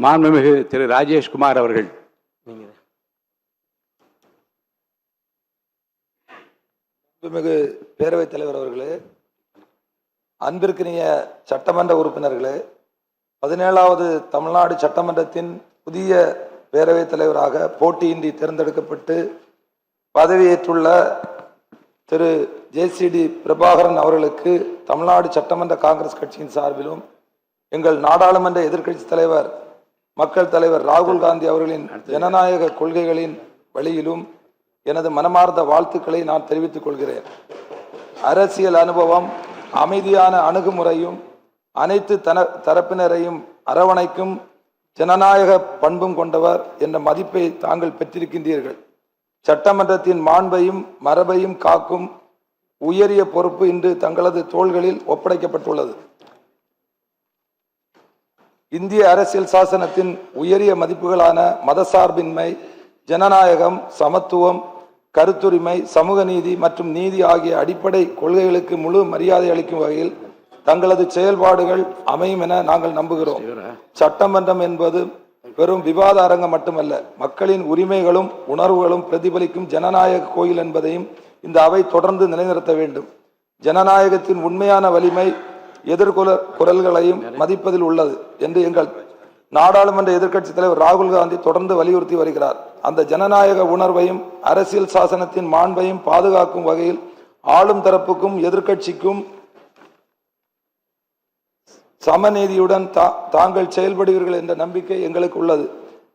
மாண்புமிகு திரு ராஜேஷ்குமார் அவர்கள். மாண்புமிகு பேரவைத் தலைவர் அவர்களே, அன்பிற்கினிய சட்டமன்ற உறுப்பினர்களே, 17வது தமிழ்நாடு சட்டமன்றத்தின் புதிய பேரவைத் தலைவராக போட்டியின்றி தேர்ந்தெடுக்கப்பட்டு பதவியேற்றுள்ள திரு ஜேசிடி பிரபாகரன் அவர்களுக்கு தமிழ்நாடு சட்டமன்ற காங்கிரஸ் கட்சியின் சார்பிலும் எங்கள் நாடாளுமன்ற எதிர்க்கட்சி தலைவர் மக்கள் தலைவர் ராகுல் காந்தி அவர்களின் ஜனநாயக கொள்கைகளின் வழியிலும் எனது மனமார்ந்த வாழ்த்துக்களை நான் தெரிவித்துக் கொள்கிறேன். அரசியல் அனுபவம், அமைதியான அணுகுமுறையும் அனைத்து தரப்பினரையும் அரவணைக்கும் ஜனநாயக பண்பும் கொண்டவர் என்ற மதிப்பை தாங்கள் பெற்றிருக்கின்றீர்கள். சட்டமன்றத்தின் மாண்பையும் மரபையும் காக்கும் உயரிய பொறுப்பு இன்று தங்களது தோள்களில் ஒப்படைக்கப்பட்டுள்ளது. இந்திய அரசியல் சாசனத்தின் உயரிய மதிப்புகளான மதசார்பின்மை, ஜனநாயகம், சமத்துவம், கருத்துரிமை, சமூக நீதி மற்றும் நீதி ஆகிய அடிப்படை கொள்கைகளுக்கு முழு மரியாதை அளிக்கும் வகையில் தங்களது செயல்பாடுகள் அமையும் என நாங்கள் நம்புகிறோம். சட்டமன்றம் என்பது வெறும் விவாத அரங்கம் மட்டுமல்ல, மக்களின் உரிமைகளும் உணர்வுகளும் பிரதிபலிக்கும் ஜனநாயக கோயில் என்பதையும் இந்த அவை தொடர்ந்து நிலைநிறுத்த வேண்டும். ஜனநாயகத்தின் உண்மையான வலிமை எதிர்குரல்களையும் மதிப்பதில் உள்ளது என்று எங்கள் நாடாளுமன்ற எதிர்க்கட்சி தலைவர் ராகுல் காந்தி தொடர்ந்து வலியுறுத்தி வருகிறார். அந்த ஜனநாயக உணர்வையும் அரசியல் சாசனத்தின் மாண்பையும் பாதுகாக்கும் வகையில் ஆளும் தரப்புக்கும் எதிர்க்கட்சிக்கும் சமநீதியுடன் தாங்கள் செயல்படுவீர்கள் என்ற நம்பிக்கை எங்களுக்கு உள்ளது.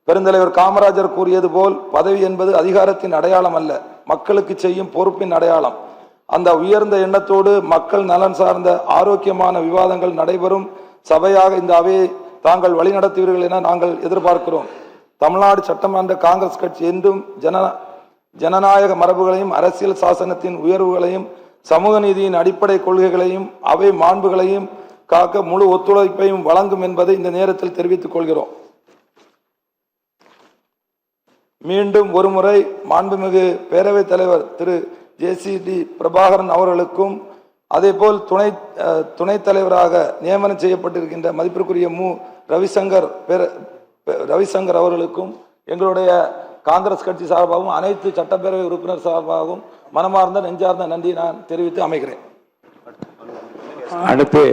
பெருந்தலைவர் காமராஜர் கூறியது போல், பதவி என்பது அதிகாரத்தின் அடையாளம் அல்ல, மக்களுக்கு செய்யும் பொறுப்பின் அடையாளம். அந்த உயர்ந்த எண்ணத்தோடு மக்கள் நலன் சார்ந்த ஆரோக்கியமான விவாதங்கள் நடைபெறும் சபையாக இந்த அவையை தாங்கள் வழிநடத்துவீர்கள் என நாங்கள் எதிர்பார்க்கிறோம். தமிழ்நாடு சட்டமன்ற காங்கிரஸ் கட்சி என்றும் ஜனநாயக மரபுகளையும் அரசியல் சாசனத்தின் உயர்வுகளையும் சமூக நீதியின் அடிப்படை கொள்கைகளையும் அவை மாண்புகளையும் காக்க முழு ஒத்துழைப்பையும் வழங்கும் என்பதை இந்த நேரத்தில் தெரிவித்துக் கொள்கிறோம். மீண்டும் ஒருமுறை மாண்புமிகு பேரவைத் தலைவர் திரு ஜேசிடி பிரபாகரன் அவர்களுக்கும் அதேபோல் துணைத் தலைவராக நியமனம் செய்யப்பட்டிருக்கின்ற மதிப்பிற்குரிய ரவிசங்கர் அவர்களுக்கும் எங்களுடைய காங்கிரஸ் கட்சி சார்பாகவும் அனைத்து சட்டப்பேரவை உறுப்பினர் சார்பாகவும் மனமார்ந்த நெஞ்சார்ந்த நன்றி நான் தெரிவித்து அமைகிறேன். அடுத்து